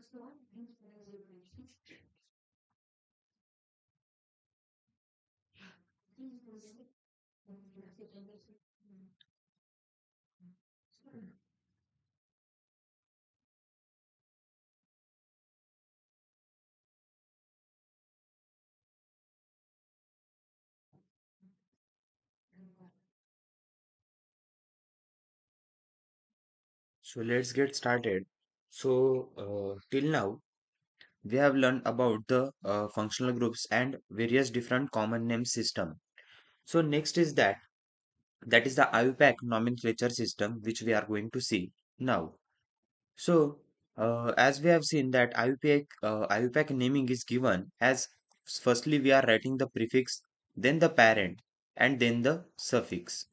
So let's get started. So till now we have learned about the functional groups and various different common name system. So next is that is the IUPAC nomenclature system which we are going to see now. So as we have seen that IUPAC naming is given as firstly we are writing the prefix, then the parent, and then the suffix.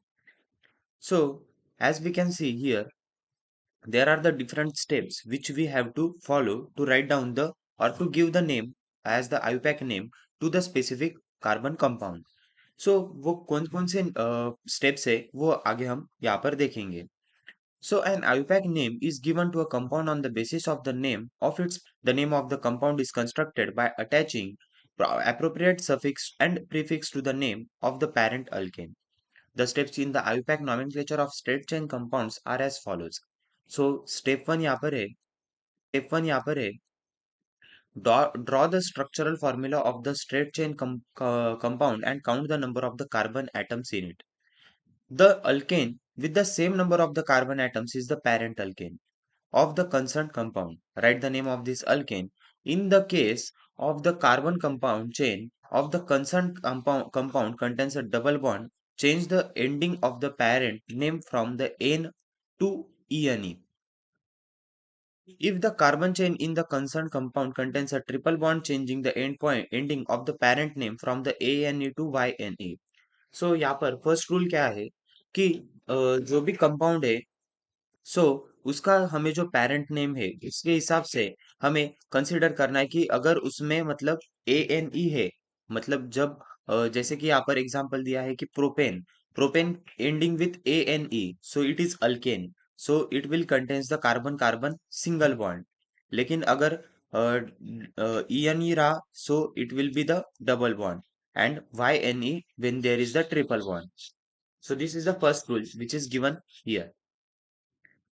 So as we can see here, there are the different steps which we have to follow to write down the or to give the name as the IUPAC name to the specific carbon compound. So वो कौन कौन से steps है वो आगे हम यहाँ पर देखेंगे. So an IUPAC name is given to a compound on the basis of the name of its the name of the compound is constructed by attaching appropriate suffix and prefix to the name of the parent alkane. The steps in the IUPAC nomenclature of straight chain compounds are as follows. So step one यहाँ पर है draw the structural formula of the straight chain compound and count the number of the carbon atoms in it. The alkane with the same number of the carbon atoms is the parent alkane of the concerned compound. Write the name of this alkane. In the case of the carbon compound chain of the concerned compound contains a double bond, change the ending of the parent name from the N to ENE. If the carbon chain in the concerned compound contains a triple bond, changing the ending of the parent name from the ANE to YNE. So यहाँ पर first rule क्या है कि जो भी compound है सो उसका हमें जो पेरेंट नेम है इसके हिसाब से हमें कंसिडर करना है कि अगर उसमें मतलब ए एन ई है मतलब जब जैसे कि यहाँ पर एग्जांपल दिया है कि propane propane ending with A N E so it is alkane so it will contains the carbon carbon single bond लेकिन अगर ई एन ई रहा so it will be the double bond and Y N E when there is the triple bond. So this is the first rule which is given here.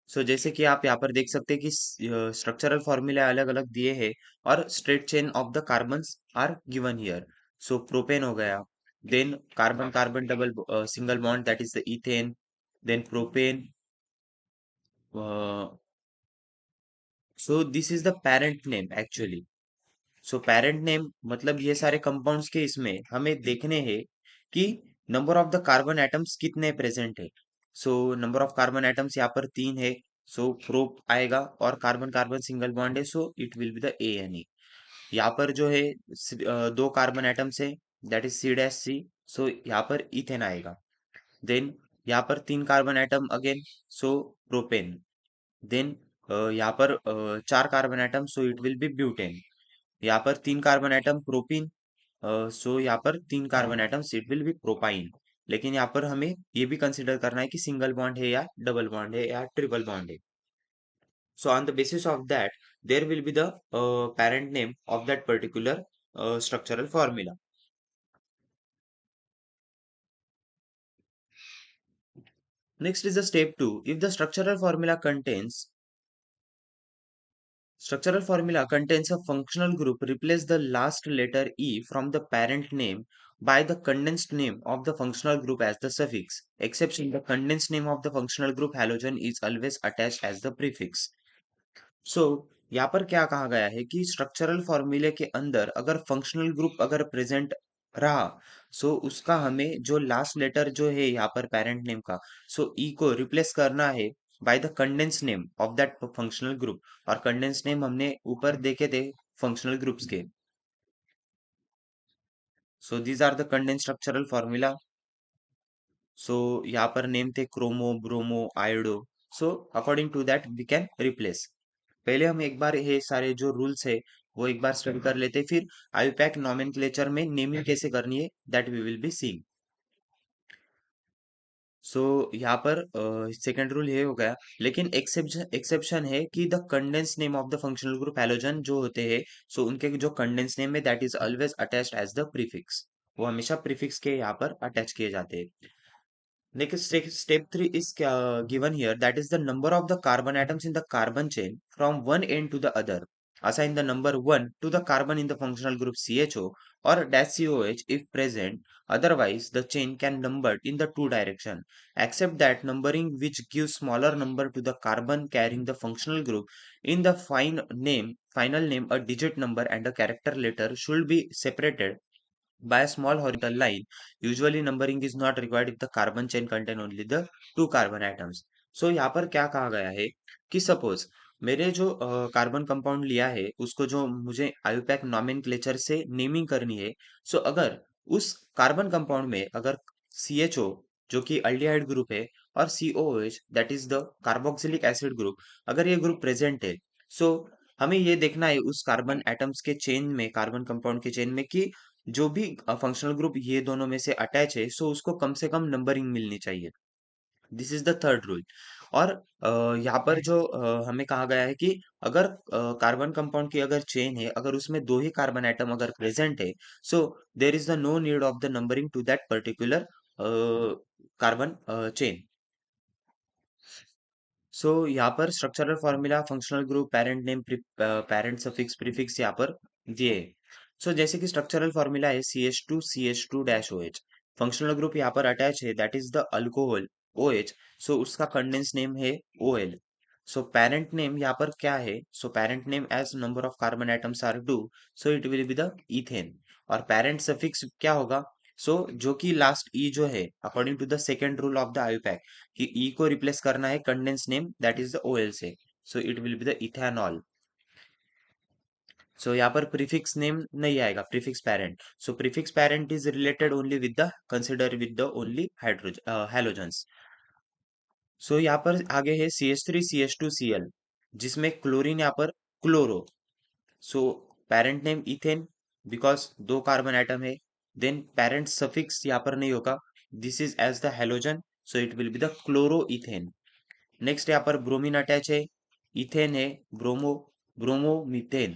So जैसे कि आप यहाँ पर देख सकते हैं कि स्ट्रक्चरल फॉर्मूला अलग अलग दिए हैं और straight chain of the carbons are given here. So propane हो गया, then carbon carbon double single bond that is the ethane, then propane. So this is the parent name actually. So parent name मतलब ये सारे compounds के इसमें हमें देखने हैं कि number of the carbon atoms कितने प्रेजेंट है. So number of carbon atoms यहाँ पर 3 है. सो प्रोप आएगा और कार्बन कार्बन सिंगल बॉन्ड है so it will be the a N e. यहाँ पर जो है दो कार्बन एटम्स है that is c dash c so यहाँ पर इथेन आएगा. देन यहाँ पर 3 carbon atom again so propane. Then यहाँ पर 4 carbon atom so it will be butane. यहाँ पर 3 कार्बन एटम प्रोपीन सो यहाँ पर 3 carbon atoms it will B propyne. लेकिन यहाँ पर हमें ये भी कंसिडर करना है कि सिंगल बॉन्ड है या डबल बॉन्ड है या ट्रिपल बॉन्ड है. So on the basis of that there will be the parent name of that particular structural formula. Next is the step 2. If the structural formula contains a functional group, replace the last letter E from the parent name by the condensed name of the functional group as the suffix. Exception, the condensed name of the functional group halogen is always attached as the prefix. So, यहाँ पर क्या कहा गया है कि structural फॉर्मूले के अंदर अगर फंक्शनल ग्रुप अगर प्रेजेंट रहा सो उसका हमें जो लास्ट लेटर जो है यहाँ पर पेरेंट नेम का सो ई को रिप्लेस करना है by the condense name of that functional group. और कंडेंस नेम हमने ऊपर देखे थे फंक्शनल ग्रुप्स के. So these are the condense structural formula. So यहाँ पर नेम थे chromo bromo iodo. So according to that we can replace. पहले हम एक बार ये सारे जो रूल्स है वो एक बार स्टडी कर लेते फिर आईपैक नॉमेनक्लेचर में नेमिंग कैसे करनी है that we will be seeing. So यहाँ पर सेकंड रूल ये हो गया, लेकिन एक्सेप्शन एक्सेप्शन है कि the condense name of the functional group halogen जो होते हैं, सो उनके जो कंडेंस नेम है that is always attached as the prefix, वो हमेशा प्रीफिक्स के यहाँ पर अटैच किए जाते हैं। Next step 3 is given here, that is the number of the carbon atoms in the carbon chain from one end to the other. Assign the number 1 to the carbon in the functional group CHO or dash COH if present. Otherwise, the chain can number in the two direction. Except that numbering which gives smaller number to the carbon carrying the functional group in the final name, a digit number and a character letter should be separated by a small horizontal line. Usually numbering is not required if the carbon chain contain only the two carbon atoms. So यहाँ पर क्या कहा गया है कि suppose मेरे जो carbon compound लिया है उसको जो मुझे आयुपैक नॉमेनक्लेचर से नेमिंग करनी है, सो अगर उस कार्बन कंपाउंड में अगर CHO जो कि अल्डिहाइड ग्रुप है और COOH that is the carboxylic acid group, अगर ये ग्रुप प्रेजेंट है, सो हमें ये देखना है उस कार्बन एटम्स के चेन में, कार्बन कंपाउंड के चेन में कि जो भी फंक्शनल ग्रुप ये दोनों में से अटैच है, सो उसको कम से कम नंबरिंग मिलनी चाहिए। This is the third rule. और यहाँ पर जो हमें कहा गया है कि अगर कार्बन कंपाउंड की अगर चेन है, अगर उसमें दो ही कार्बन एटम अगर प्रेजेंट है, so there is the no need of the numbering to that particular carbon chain. So यहाँ पर structural formula, functional group, parent name, parent suffix, prefix यहाँ पर दिए। सो जैसे कि स्ट्रक्चरल फॉर्मूला है CH2 dash OH। Functional group यहाँ पर अटैच है that is the alcohol OH। So उसका कंडेंस नेम है OL। सो पेरेंट नेम यहाँ पर क्या है, so parent name as number of carbon atoms are 2, so it will be the ethane. और पेरेंट सफिक्स क्या होगा, सो जो कि लास्ट ई जो है according to the second rule of the IUPAC कि ई को रिप्लेस करना है condense name that is the OL से, so it will be the ethanol. So यहाँ पर प्रीफिक्स नेम नहीं आएगा, prefix parent. So prefix parent is related only with the consider with the only hydrogen halogens. So यहाँ पर आगे है CH3CH2Cl जिसमें क्लोरीन यहाँ पर chloro. So parent name ethane because दो कार्बन एटम है। देन पेरेंट सफिक्स यहाँ पर नहीं होगा, this is as the halogen, so it will be the chloro ethane. Next यहाँ पर ब्रोमीन अटैच है, इथेन है, ब्रोमो ब्रोमोमीथेन,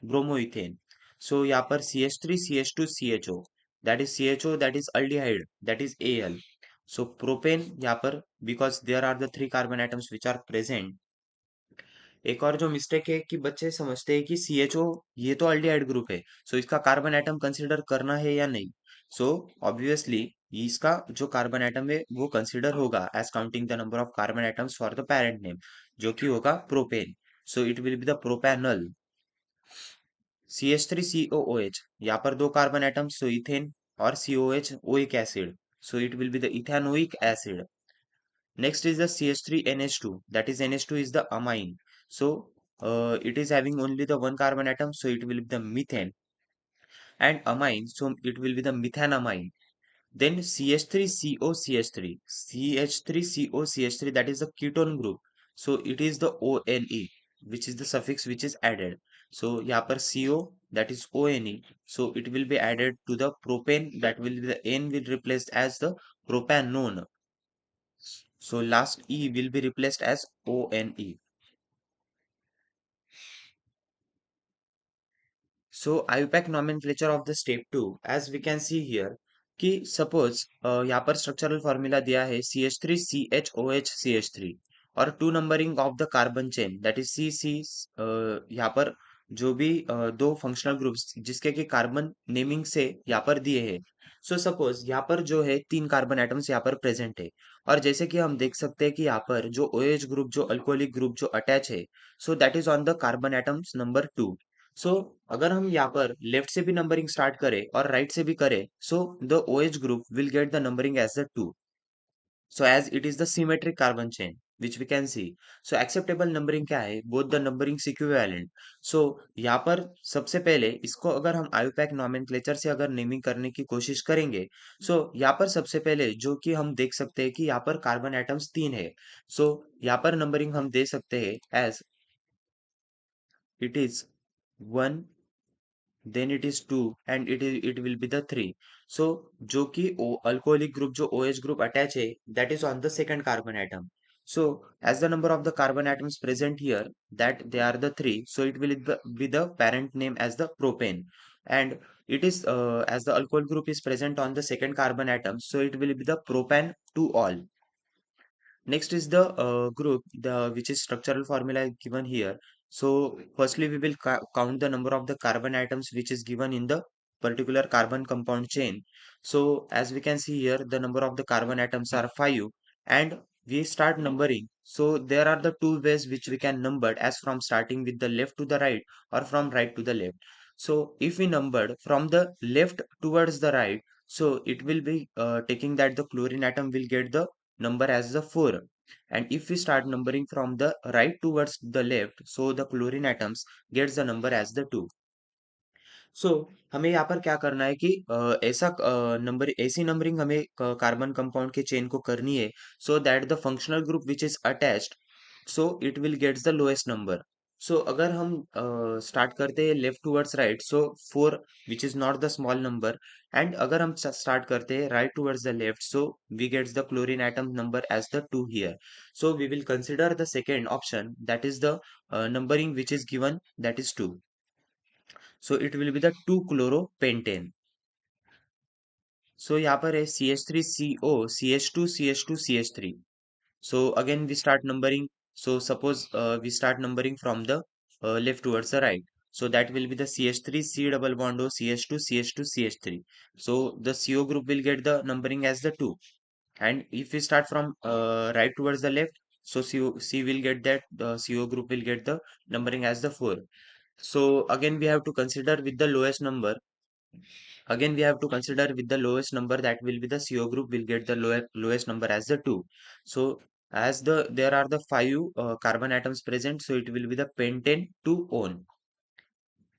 ब्रोमोइथेन। सो यहाँ पर CH3CH2CHO that is CHO that is aldehyde that is AL। So propane यहाँ पर because there are the three carbon atoms which are present. एक और जो मिस्टेक है कि बच्चे समझते हैं कि CHO ये तो अल्डिहाइड ग्रुप है, सो इसका कार्बन एटम कंसीडर करना है या नहीं। सो ऑब्वियसली इसका जो कार्बन एटम है वो कंसीडर होगा as counting the number of carbon atoms for the parent name, जो कि होगा propane. So it will be the propanal. CH3COOH यहाँ पर दो कार्बन एटम्स, सो इथेन, और COH oic acid, so it will be the ethanoic acid. Next is the CH3NH2. That is NH2 is the amine. So it is having only the one carbon atom. So it will be the methane and amine. So it will be the methanamine. Then CH3COCH3. CH3COCH3 that is the ketone group. So it is the ONE which is the suffix which is added. So यहाँ पर CO that is ONE. So it will be added to the propane, that will be the N will replaced as the propanone. So last E will be replaced as ONE. So IUPAC nomenclature of the step 2, as we can see here कि suppose यहाँ पर structural formula दिया है CH3CHOH CH3 और to numbering of the carbon chain that is CC। यहाँ पर जो भी दो फंक्शनल ग्रुप्स जिसके कि कार्बन नेमिंग से यहाँ पर दिए हैं। सो सपोज यहाँ पर जो है तीन कार्बन एटम्स यहाँ पर प्रेजेंट है, और जैसे कि हम देख सकते हैं कि यहाँ पर जो OH ग्रुप, जो अल्कोहलिक ग्रुप जो अटैच है, so that is on the carbon atoms number 2। सो अगर हम यहाँ पर लेफ्ट से भी नंबरिंग स्टार्ट करें और राइट से भी करें, so the OH group will get the numbering as the 2। So as it is the symmetric carbon chain which we can see. So acceptable numbering क्या है, both the numbering equivalent. So यहाँ पर सबसे पहले इसको अगर हम आयुपैक नॉमेनक्लेचर से अगर नेमिंग करने की कोशिश करेंगे, सो यहाँ पर सबसे पहले जो कि हम देख सकते हैं कि यहाँ पर कार्बन एटम्स तीन है। सो यहाँ पर नंबरिंग हम दे सकते हैं as it is 1 then it is 2 and it will be the 3. So जो कि alcoholic group जो OH group attach है, that is on the second carbon atom. So as the number of the carbon atoms present here, that they are the 3, so it will be the parent name as the propane. And it is as the alcohol group is present on the second carbon atom, so it will be the propan to all. Next is the group, the which is structural formula given here. So firstly, we will count the number of the carbon atoms which is given in the particular carbon compound chain. So as we can see here, the number of the carbon atoms are 5, and we start numbering. So there are the two ways which we can number, as from starting with the left to the right or from right to the left. So if we numbered from the left towards the right, so it will be taking that the chlorine atom will get the number as the 4, and if we start numbering from the right towards the left, so the chlorine atoms gets the number as the 2. सो हमें यहाँ पर क्या करना है कि ऐसा number ऐसी numbering हमें कार्बन कंपाउंड के चेन को करनी है, so that the functional group which is attached, so it will gets the lowest number. So अगर हम स्टार्ट करते हैं left towards right, so 4 which is not the small number, and अगर हम स्टार्ट करते हैं right towards the left, so we gets the chlorine atom number as the 2 here. So we will consider the second option, that is the numbering which is given, that is 2. So it will be the 2-chloropentane. So यहाँ पर है CH3CO, CH2, CH2, CH3. So again we start numbering. So suppose we start numbering from the left towards the right. So that will be the CH3, C double bond O, CH2, CH2, CH3. So the CO group will get the numbering as the 2. And if we start from right towards the left, so C will get that, the CO group will get the numbering as the 4. So again we have to consider with the lowest number. Again, we have to consider with the lowest number, that will be the CO group will get the lowest number as the 2. So as there are the 5 carbon atoms present, so it will be the pentane 2-one.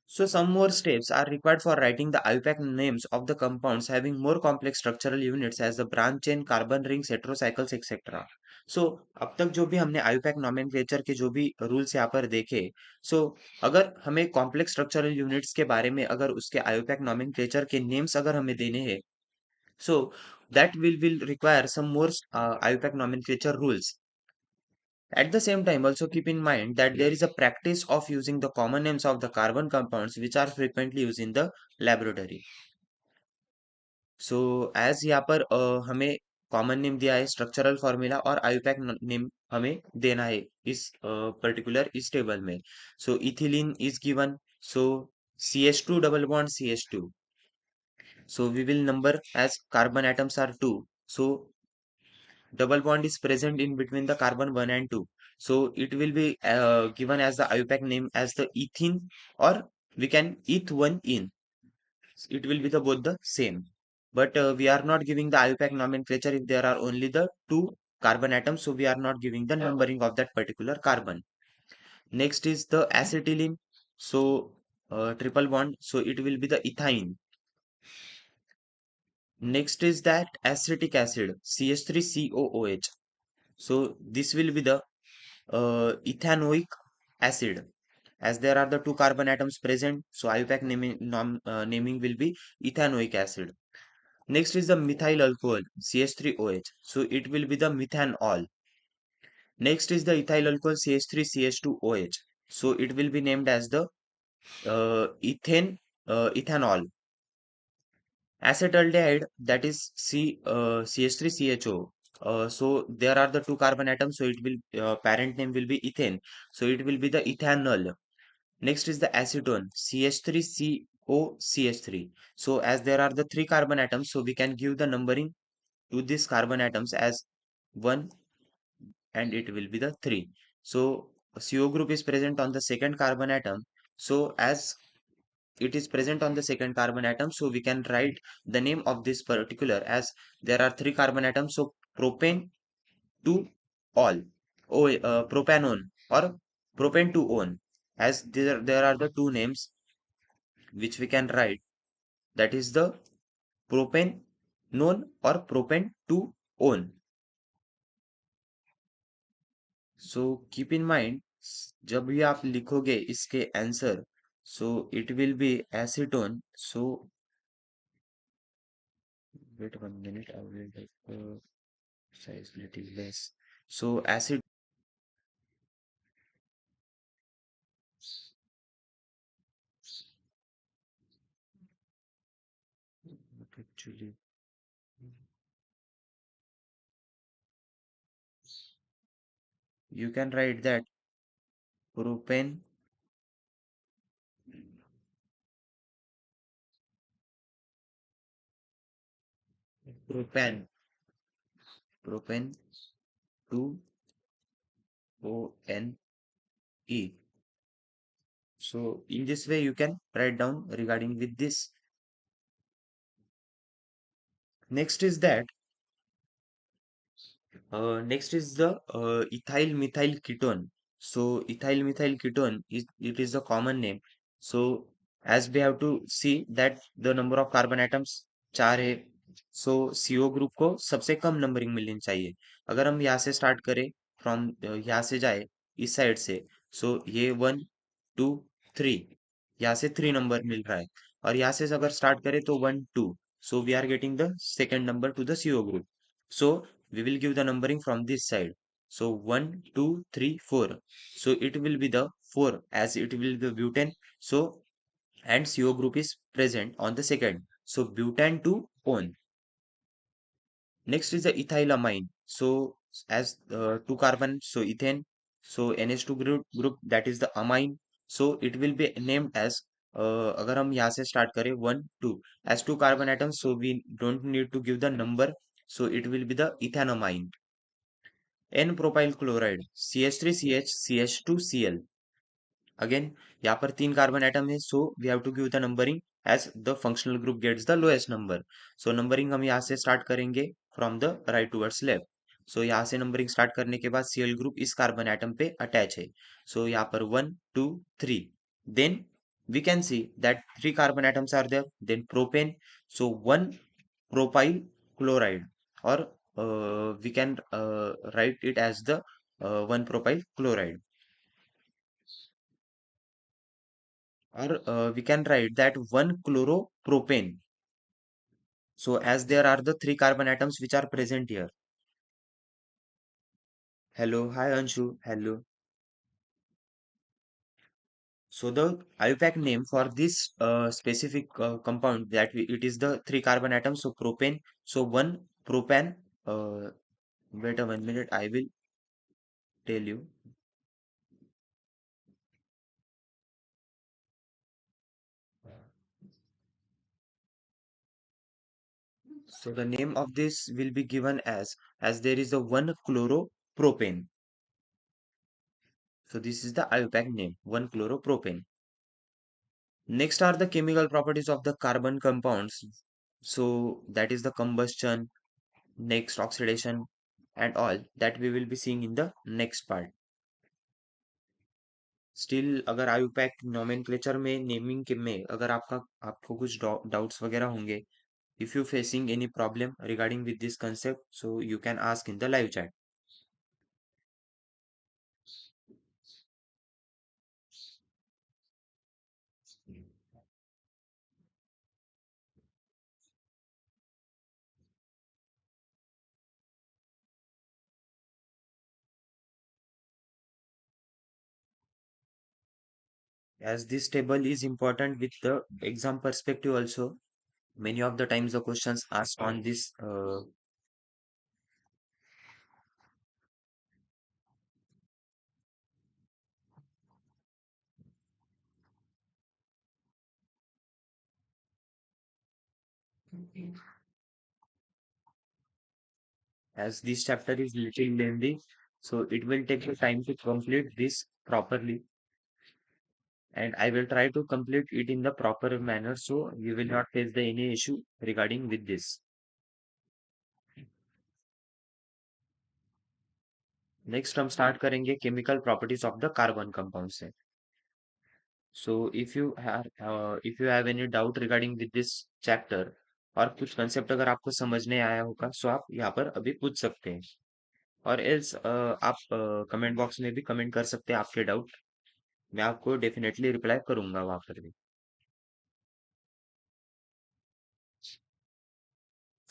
So some more steps are required for writing the IUPAC names of the compounds having more complex structural units as the branch chain, carbon rings, heterocycles, etc. So अब तक जो भी हमने IUPAC nomenclature के जो भी rules यहाँ पर देखे, so अगर हमें कॉम्प्लेक्स स्ट्रक्चरल यूनिट्स के बारे में, अगर उसके IUPAC nomenclature के नेम्स अगर हमें देने हैं, so that will require some more IUPAC nomenclature rules. At the same time, also keep in mind that there is a practice of using the common names of the carbon compounds which are frequently used in the laboratory. So as यहाँ पर हमें common name दिया है structural formula, और IUPAC name हमें देना है इस पर्टिकुलर इस टेबल में. So ethylene is given, so CH2 double bond CH2. So we will number as carbon atoms are 2. So double bond is present in between the carbon 1 and 2. So it will be given as the IUPAC name as the ethene, or we can eth 1 in. It will be the both the same. But we are not giving the IUPAC nomenclature if there are only the 2 carbon atoms. So we are not giving the numbering of that particular carbon. Next is the acetylene. So triple bond. So it will be the ethine. Next is that acetic acid, CH3COOH. So this will be the ethanoic acid, as there are the 2 carbon atoms present, so IUPAC naming will be ethanoic acid. Next is the methyl alcohol, CH3OH, so it will be the methanol. Next is the ethyl alcohol, CH3CH2OH, so it will be named as the ethanol. Acetaldehyde, that is CH3CHO. So there are the 2 carbon atoms, so it will parent name will be ethane, so it will be the ethanol. Next is the acetone, CH3COCH3. So as there are the 3 carbon atoms, so we can give the numbering to these carbon atoms as 1, and it will be the 3. So CO group is present on the second carbon atom. So as it is present on the second carbon atom, so we can write the name of this particular as there are 3 carbon atoms, so propane to all, propanone, or propane to one, as there are the two names which we can write, that is the propane known or propane to own. So keep in mind, जब भी आप लिखोगे इसके answer, So it will be acetone. So wait 1 minute, I will take size little less. So acid actually you can write that propane, propane, propane 2ONE. So in this way you can write down regarding with this. Next is that next is the ethyl methyl ketone. So ethyl methyl ketone is it is a common name. So as we have to see that the number of carbon atoms 4 है. सो CO group को सबसे कम numbering मिलनी चाहिए. अगर हम यहाँ से start करें फ्रॉम यहाँ से जाए इस साइड से. सो ये 1 2 3 यहाँ से 3 नंबर मिल रहा है. और यहाँ से अगर स्टार्ट करें तो 1 2. So we are getting the second number to the CO group. So we will give the numbering from this side. So 1 2 3 4. So it will be the 4 as it will be butane. So and CO group is present on the second. So butane to one. Next is the ethylamine. So as two carbon, so ethane. So NH2 group that is the amine. So it will be named as अगर हम यहाँ से start करें 1 2 as two carbon atoms, so we don't need to give the number. So it will be the ethanamine. N propyl chloride CH3CH CH2Cl. Again, यहाँ पर 3 carbon atom है. So we have to give the numbering as the functional group gets the lowest number. So numbering हम यहाँ से start करेंगे from the right towards left. So यहाँ से numbering start करने के बाद Cl ग्रुप इस कार्बन एटम पे अटैच है. सो यहाँ पर 1 2 3. Then we can see that 3 carbon atoms are there. Then propane. So 1 propyl chloride, or we can write it as the 1 propyl chloride, or we can write that 1 chloropropane. So as there are the 3 carbon atoms which are present here. Hello, hi Anshu, hello. So the IUPAC name for this specific compound that it is the 3 carbon atoms. So propane. So one propan. Uh, wait a 1 minute, I will tell you. So the name of this will be given as there is a 1 chloropropane. So this is the IUPAC name, 1 chloropropane. Next are the chemical properties of the carbon compounds. So that is the combustion, next oxidation, and all that we will be seeing in the next part. Still अगर IUPAC nomenclature में naming के में अगर आपको कुछ doubts वगैरह होंगे, if you facing any problem regarding with this concept, so you can ask in the live chat. As this table is important with the exam perspective also, many of the times the questions asked on this as this chapter is little lengthy, so it will take the time to complete this properly, and I will try to complete it in the proper manner, so you will not face the any issue regarding with this. Next हम start करेंगे chemical properties of the carbon compound से. So if you have any doubt regarding with this chapter, और कुछ concept अगर आपको समझ नहीं आया होगा, सो आप यहाँ पर अभी पूछ सकते हैं, और एल्स आप कमेंट बॉक्स में भी कमेंट कर सकते हैं आपके डाउट. मैं आपको डेफिनेटली रिप्लाई करूंगा वहां पर भी।